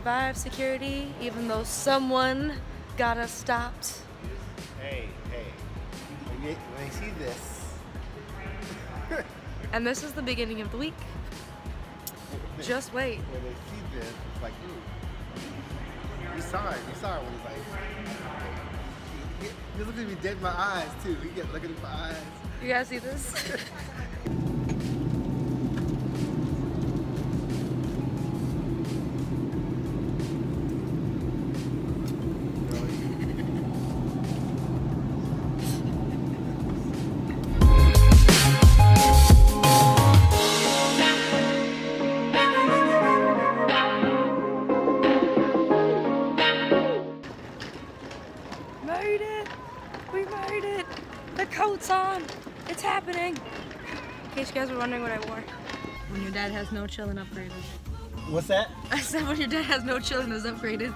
survived security, even though someone got us stopped. Hey, when they see this. And this is the beginning of the week. Just wait. When they see this, it's like, ooh. You saw it when it's like, he's looking at me dead in my eyes too. He get looking at my eyes. You guys see this? We made it! The coat's on! It's happening! In case you guys were wondering what I wore. When your dad has no chill and upgraded. What's that? I said when your dad has no chill and is upgraded.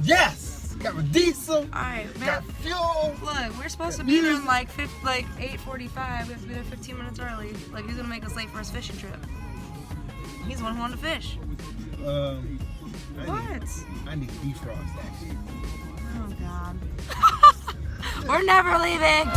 Yes! Got my diesel! Alright, man. Got fuel! Look, we're supposed to be there in like 8:45. We have to be there 15 minutes early. Like, he's gonna make us late for his fishing trip. He's the one who wanted to fish. I need defrost actually. Oh God. We're never leaving!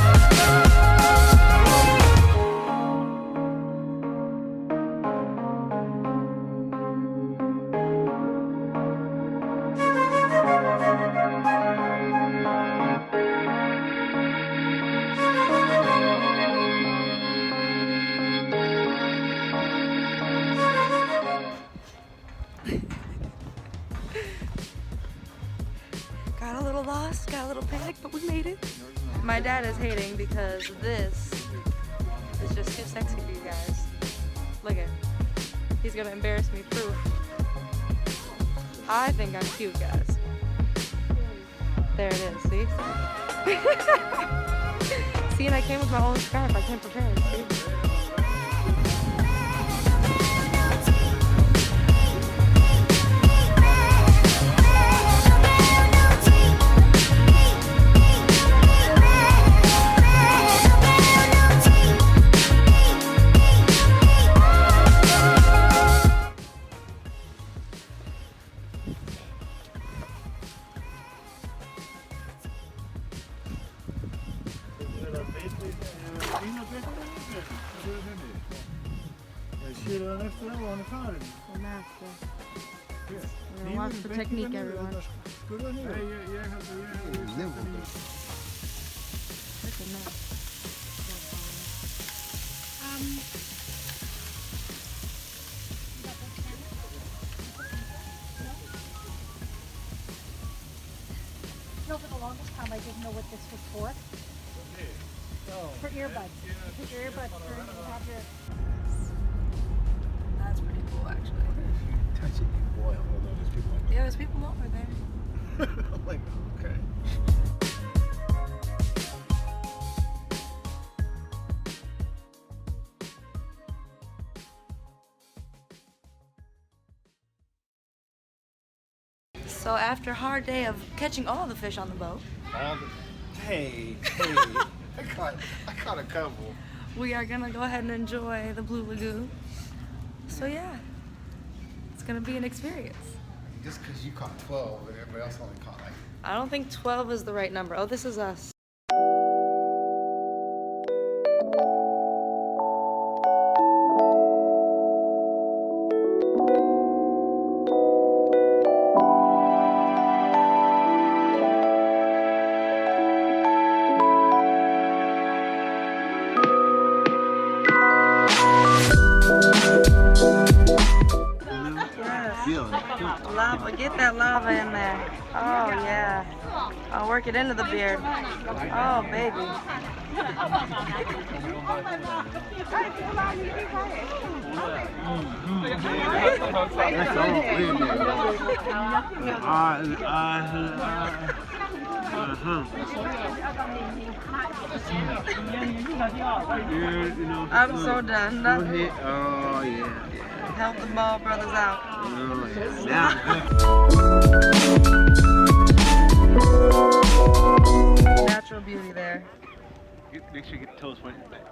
Got a little lost, got a little panicked, but we made it. My dad is hating because this is just too sexy for you guys. Look at him. He's gonna embarrass me proof. I think I'm cute, guys. There it is, see? See, and I came with my own scarf. I came prepared, see? Watch the technique, everyone. Look at that. No, for the longest time I didn't know what this was for. For earbuds. Put your earbuds through and you have your... That's pretty cool, actually. Touch it, you boil. Yeah, there's people over there. I'm like, okay. So after a hard day of catching all the fish on the boat, Hey, I caught a couple. we are gonna go ahead and enjoy the Blue Lagoon. So yeah, it's gonna be an experience. Just because you caught 12 and everybody else only caught like... I don't think 12 is the right number. Oh, this is us. Lava, get that lava in there. Oh yeah. I'll work it into the beard. Oh baby. I'm so done. Oh yeah. Help the Ball brothers out. Oh yeah. Natural beauty there. Make sure you get the toes pointed back.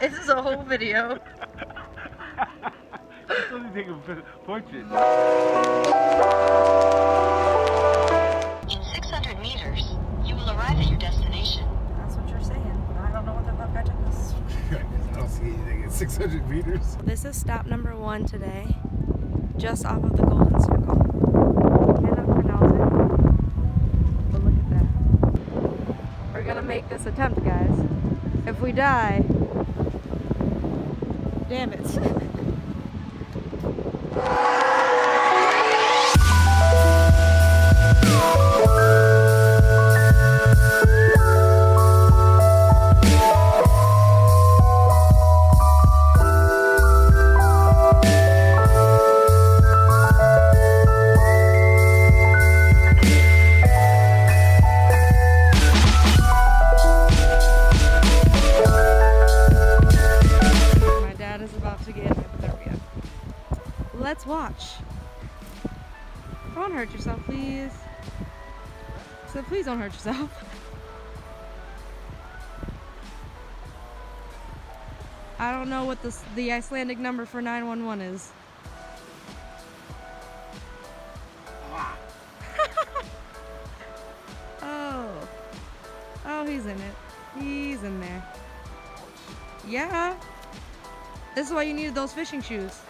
This is a whole video. It's only take a portrait. In 600 meters, you will arrive at your destination. That's what you're saying. I don't know what the fuck I took this. I don't see anything in 600 meters. This is stop number 1 today, just off of the Golden Circle. Cannot pronounce it, but look at that. We're gonna make this attempt, guys. If we die, damn it. Let's watch. Don't hurt yourself, please. So please don't hurt yourself. I don't know what the Icelandic number for 911 is. Oh, he's in it. He's in there. Yeah. This is why you needed those fishing shoes.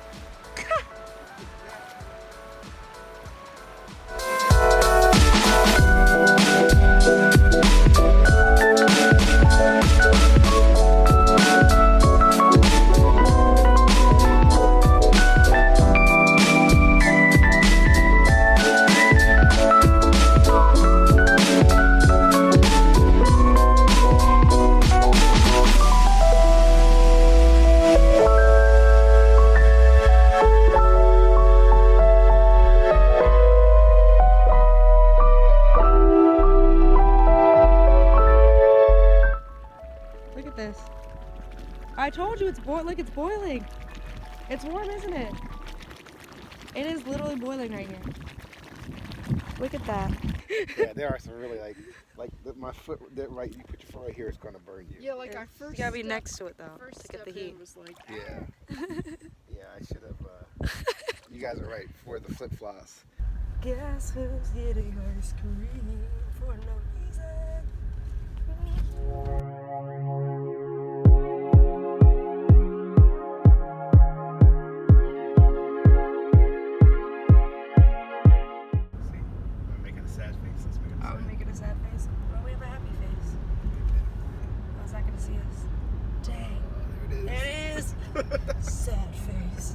I told you it's it's boiling. It's warm, isn't it? It is literally boiling right here. Look at that. Yeah, there are some really my foot. Right, you put your foot right here, it's gonna burn you. Yeah, like our first. You gotta be next to it though to get the heat. Was like, Yeah. Yeah, I should have. You guys are right. For the flip flops. Guess who's getting ice cream for no reason? Sad face.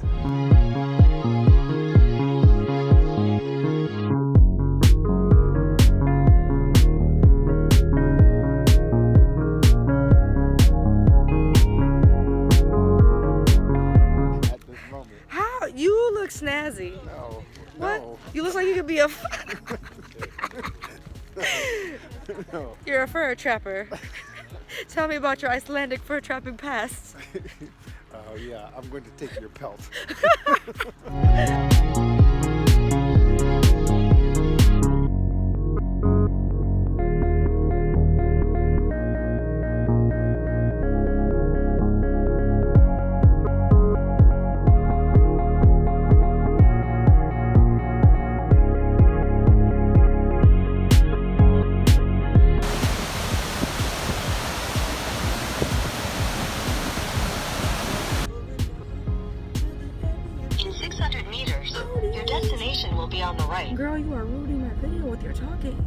At this moment. How? You look snazzy. No. What? No. You look like you could be a. No. You're a fur trapper. Tell me about your Icelandic fur trapping past. Oh yeah, I'm going to take your pelt. In 600 meters, your destination will be on the right. Girl, you are ruining my video with your talking.